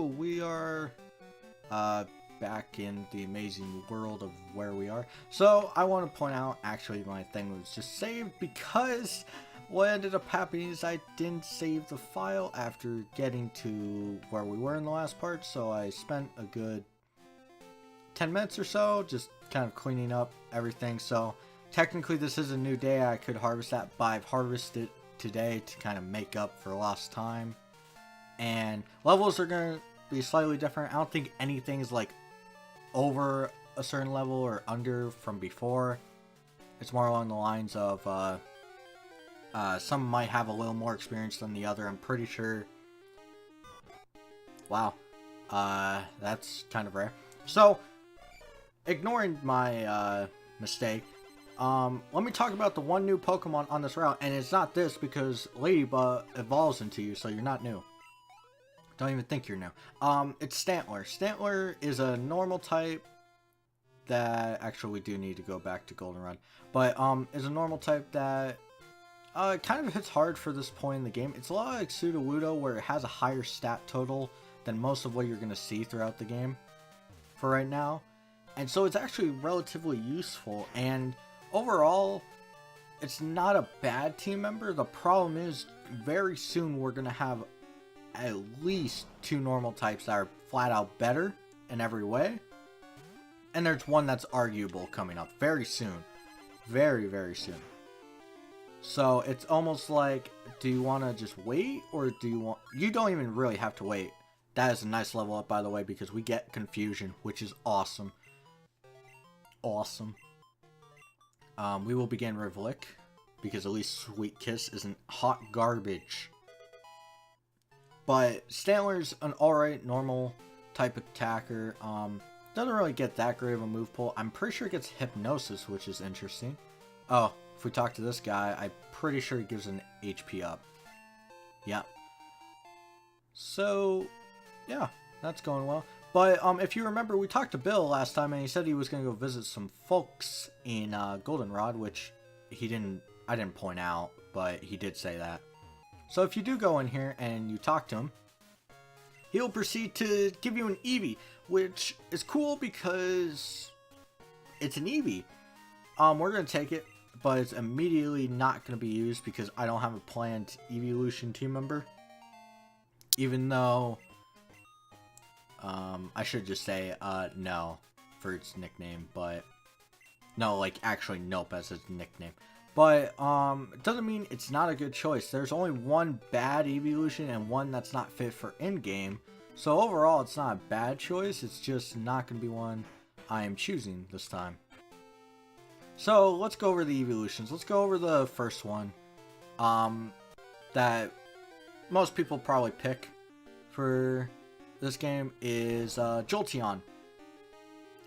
hello, we are back in the amazing world of where we are. So I want to point out, actually my thing was just saved because what ended up happening is I didn't save the file after getting to where we were in the last part, so I spent a good 10 minutes or so just kind of cleaning up everything. So technically this is a new day, I could harvest that, but I've harvested today to kind of make up for lost time. And levels are going to be slightly different. I don't think anything's like over a certain level or under from before. It's more along the lines of some might have a little more experience than the other. I'm pretty sure. Wow. That's kind of rare. So, ignoring my mistake, let me talk about the one new Pokemon on this route. And it's not this because Ladybug evolves into you, so you're not new. Don't even think you're new. It's Stantler. Stantler is a normal type that... Actually, we do need to go back to Goldenrod. But, is a normal type that... it kind of hits hard for this point in the game. It's a lot like Sudowoodo, where it has a higher stat total than most of what you're going to see throughout the game for right now. And so it's actually relatively useful. And overall, it's not a bad team member. The problem is, very soon we're going to have at least two normal types that are flat out better in every way. And there's one that's arguable coming up very soon. Very, very soon. So it's almost like, do you want to just wait, or do you want... You don't even really have to wait. That is a nice level up, by the way, because we get Confusion, which is awesome. Awesome. We will begin Rivlick, because at least Sweet Kiss isn't hot garbage. But Stantler's an alright normal type attacker. Doesn't really get that great of a move pull. I'm pretty sure it gets Hypnosis, which is interesting. Oh, if we talk to this guy, I'm pretty sure he gives an HP up. Yeah. So, yeah, that's going well. But if you remember, we talked to Bill last time, and he said he was going to go visit some folks in Goldenrod, which I didn't point out, but he did say that. So if you do go in here and you talk to him, he'll proceed to give you an Eevee, which is cool because it's an Eevee. We're going to take it, but it's immediately not going to be used because I don't have a planned Evolution team member. Even though, I should just say, no, for its nickname, but, no, like, actually, nope, as its nickname. But, it doesn't mean it's not a good choice. There's only one bad evolution and one that's not fit for in-game. So overall, it's not a bad choice. It's just not going to be one I am choosing this time. So, let's go over the evolutions. Let's go over the first one. That most people probably pick for this game is, Jolteon.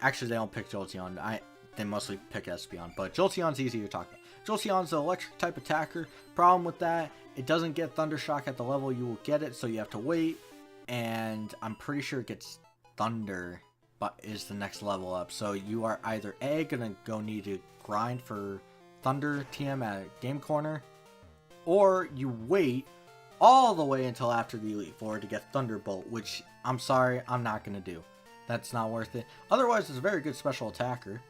Actually, they don't pick Jolteon. They mostly pick Espeon, but Jolteon's easy to talk about. Jolteon's an electric type attacker. Problem with that, it doesn't get Thundershock at the level you will get it, so you have to wait. And I'm pretty sure it gets Thunder, but is the next level up. So you are either A, gonna go need to grind for Thunder TM at Game Corner, or you wait all the way until after the Elite Four to get Thunderbolt, which I'm sorry, I'm not gonna do. That's not worth it. Otherwise, it's a very good special attacker.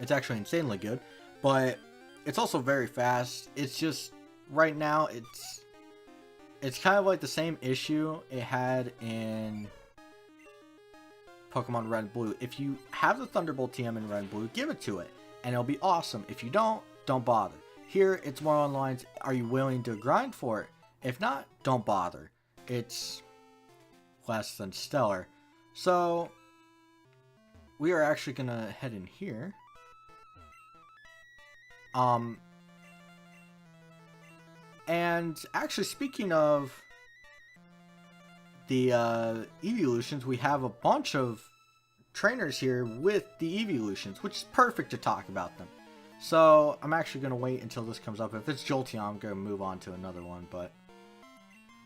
It's actually insanely good. But it's also very fast. It's just, right now, it's kind of like the same issue it had in Pokemon Red and Blue. If you have the Thunderbolt TM in Red and Blue, give it to it, and it'll be awesome. If you don't bother. Here, it's more on lines, are you willing to grind for it? If not, don't bother. It's less than stellar. So, we are actually going to head in here. And actually, speaking of the evolutions, we have a bunch of trainers here with the evolutions, which is perfect to talk about them. So I'm actually going to wait until this comes up. If it's Jolteon, I'm going to move on to another one. But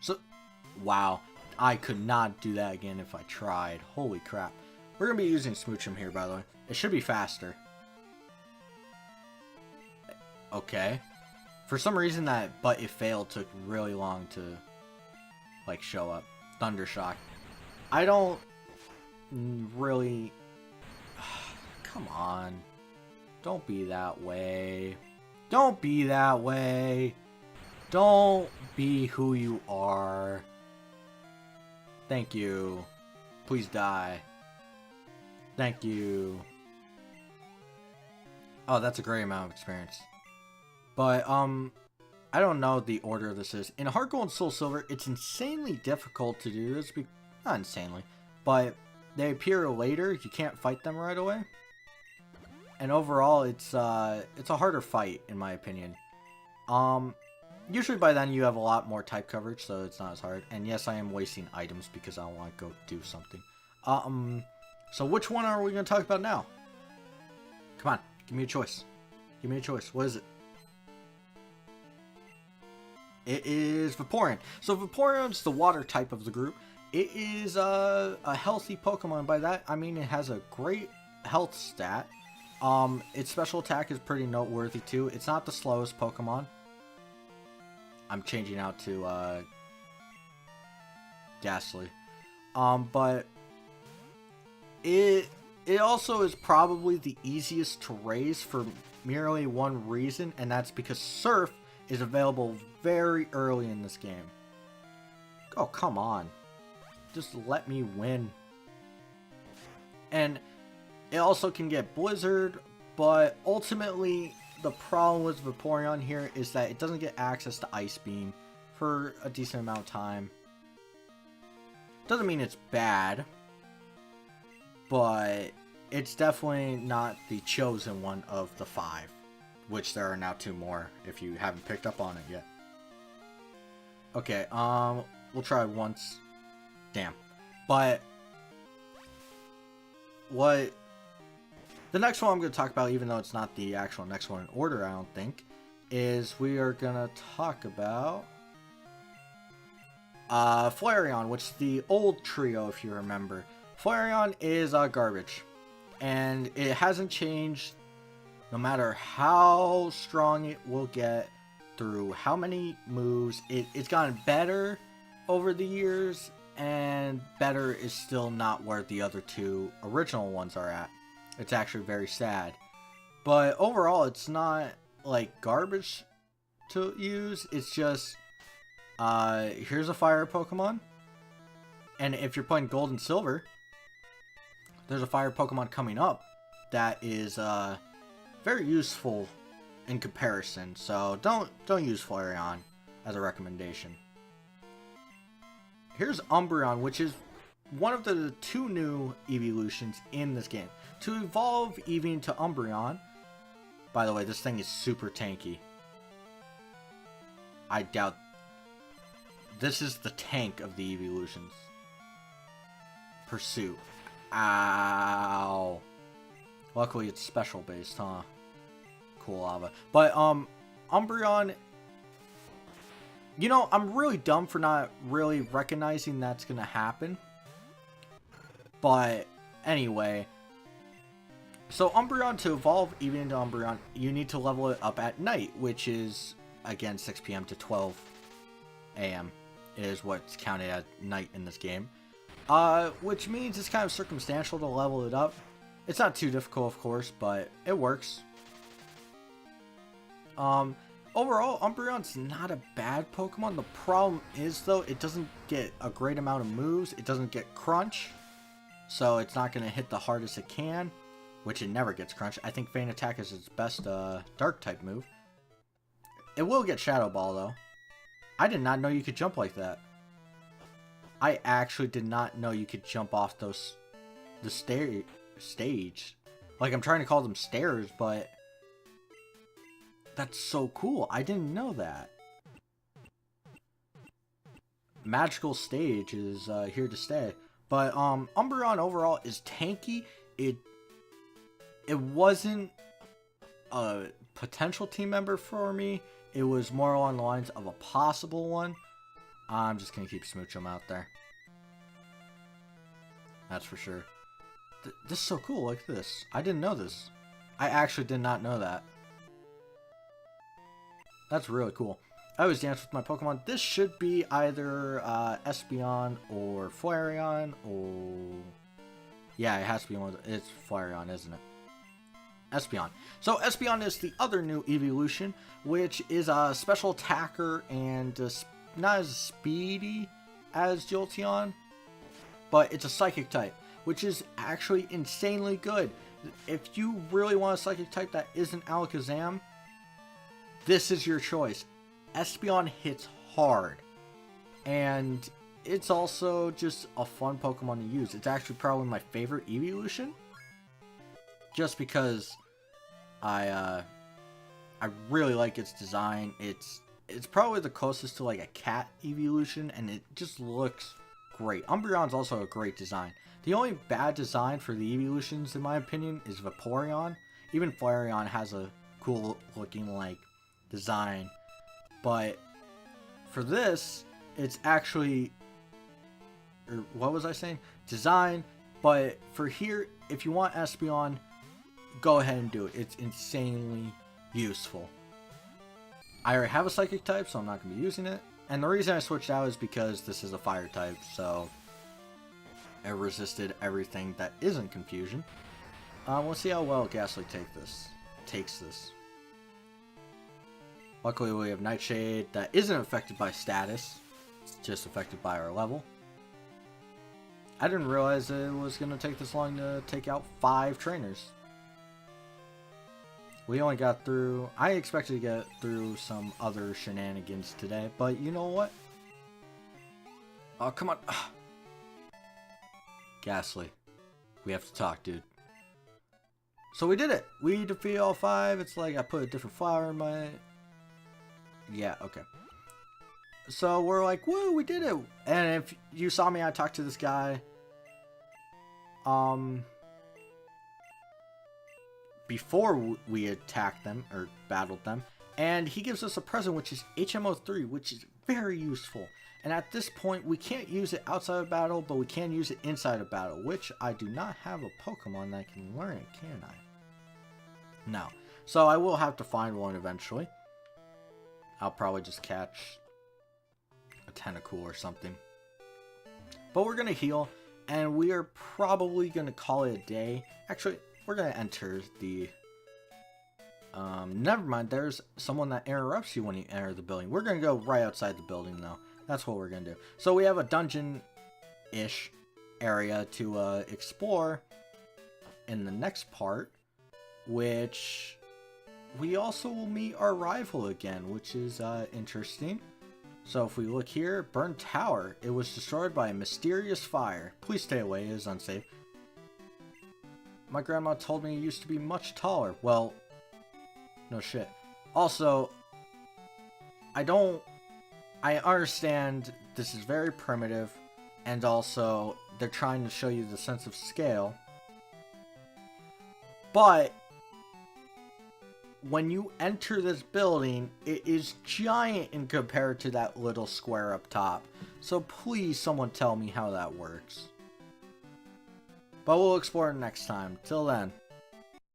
so, wow, I could not do that again if I tried. Holy crap. We're going to be using Smoochum here, by the way. It should be faster. Okay. For some reason that but it failed took really long to like show up. Thundershock. I don't really... Come on. Don't be that way. Don't be that way. Don't be who you are. Thank you. Please die. Thank you. Oh, that's a great amount of experience. But, I don't know the order of this is. In Heart Gold and Soul Silver, it's insanely difficult to do this. Not insanely, but they appear later. You can't fight them right away. And overall, it's a harder fight, in my opinion. Usually by then you have a lot more type coverage, so it's not as hard. And yes, I am wasting items because I want to go do something. So which one are we going to talk about now? Come on, give me a choice. Give me a choice. What is it? It is Vaporeon. So Vaporeon's the water type of the group. It is a healthy Pokemon. By that, I mean it has a great health stat. Its special attack is pretty noteworthy too. It's not the slowest Pokemon. I'm changing out to Ghastly. But it also is probably the easiest to raise for merely one reason, and that's because Surf is available very early in this game. Oh, come on. Just let me win. And it also can get Blizzard, but ultimately the problem with Vaporeon here is that it doesn't get access to Ice Beam for a decent amount of time. Doesn't mean it's bad, but it's definitely not the chosen one of the 5, which there are now 2 more if you haven't picked up on it yet. Okay, we'll try once. Damn. But what the next one I'm going to talk about, even though it's not the actual next one in order, I don't think, is we are going to talk about Flareon, which is the old trio, if you remember. Flareon is garbage, and it hasn't changed no matter how strong it will get through how many moves. It's gotten better over the years, and better is still not where the other 2 original ones are at. It's actually very sad. But overall, it's not like garbage to use. It's just, here's a fire Pokemon. And if you're playing Gold and Silver, there's a fire Pokemon coming up that is very useful in comparison. So don't use Flareon as a recommendation. Here's Umbreon, which is one of the 2 new evolutions in this game. To evolve Eevee into Umbreon, by the way, this thing is super tanky. I doubt this is the tank of the evolutions. Pursuit. Ow. Luckily it's special based, huh? Cool lava. But Umbreon, you know, I'm really dumb for not really recognizing that's gonna happen. But anyway, so Umbreon, to evolve even into Umbreon, you need to level it up at night, which is again 6 p.m. to 12 a.m. is what's counted at night in this game. Which means it's kind of circumstantial to level it up. It's not too difficult, of course, but it works. Overall, Umbreon's not a bad Pokemon. The problem is, though, it doesn't get a great amount of moves. It doesn't get Crunch, so it's not going to hit the hardest it can, which it never gets Crunch. I think Feint Attack is its best Dark-type move. It will get Shadow Ball, though. I did not know you could jump like that. I actually did not know you could jump off the stage. Like, I'm trying to call them stairs, but that's so cool. I didn't know that. Magical stage is here to stay. But Umbreon overall is tanky. It wasn't a potential team member for me. It was more along the lines of a possible one. I'm just going to keep Smoochum out there. That's for sure. This is so cool. Look at this. I didn't know this. I actually did not know that. That's really cool. I always dance with my Pokemon. This should be either Espeon or Flareon, or... Yeah, it has to be one of the... It's Flareon, isn't it? Espeon. So Espeon is the other new evolution, which is a special attacker and not as speedy as Jolteon, but it's a psychic type, which is actually insanely good. If you really want a psychic type that isn't Alakazam, this is your choice. Espeon hits hard, and it's also just a fun Pokemon to use. It's actually probably my favorite evolution, just because I really like its design. It's probably the closest to like a cat evolution, and it just looks great. Umbreon's also a great design. The only bad design for the evolutions, in my opinion, is Vaporeon. Even Flareon has a cool looking like design, but for this, it's actually, or what was I saying? Design. But for here, if you want Espeon, go ahead and do it. It's insanely useful. I already have a psychic type, so I'm not going to be using it. And the reason I switched out is because this is a fire type, so it resisted everything that isn't confusion. We'll see how well Ghastly takes this. Luckily, we have Nightshade that isn't affected by status. It's just affected by our level. I didn't realize it was going to take this long to take out 5 trainers. We only got through... I expected to get through some other shenanigans today, but you know what? Oh, come on. Ghastly. We have to talk, dude. So we did it. We defeated all 5. It's like I put a different flower in my... Yeah, okay. So we're like, woo, we did it. And if you saw me, I talked to this guy. Before we attacked them, or battled them. And he gives us a present, which is HMO3, which is very useful. And at this point, we can't use it outside of battle, but we can use it inside of battle, which I do not have a Pokemon that can learn it, can I? No. So I will have to find one eventually. I'll probably just catch a Tentacool or something. But we're going to heal, and we are probably going to call it a day. Actually, we're going to enter the... never mind, there's someone that interrupts you when you enter the building. We're going to go right outside the building, though. That's what we're going to do. So we have a dungeon-ish area to explore in the next part, which... we also will meet our rival again, which is interesting. So if we look here, Burn Tower. It was destroyed by a mysterious fire. Please stay away, it is unsafe. My grandma told me it used to be much taller. Well, no shit. Also, I understand this is very primitive, and also they're trying to show you the sense of scale. But when you enter this building, it is giant in compared to that little square up top. So please, someone tell me how that works. But we'll explore it next time. Till then.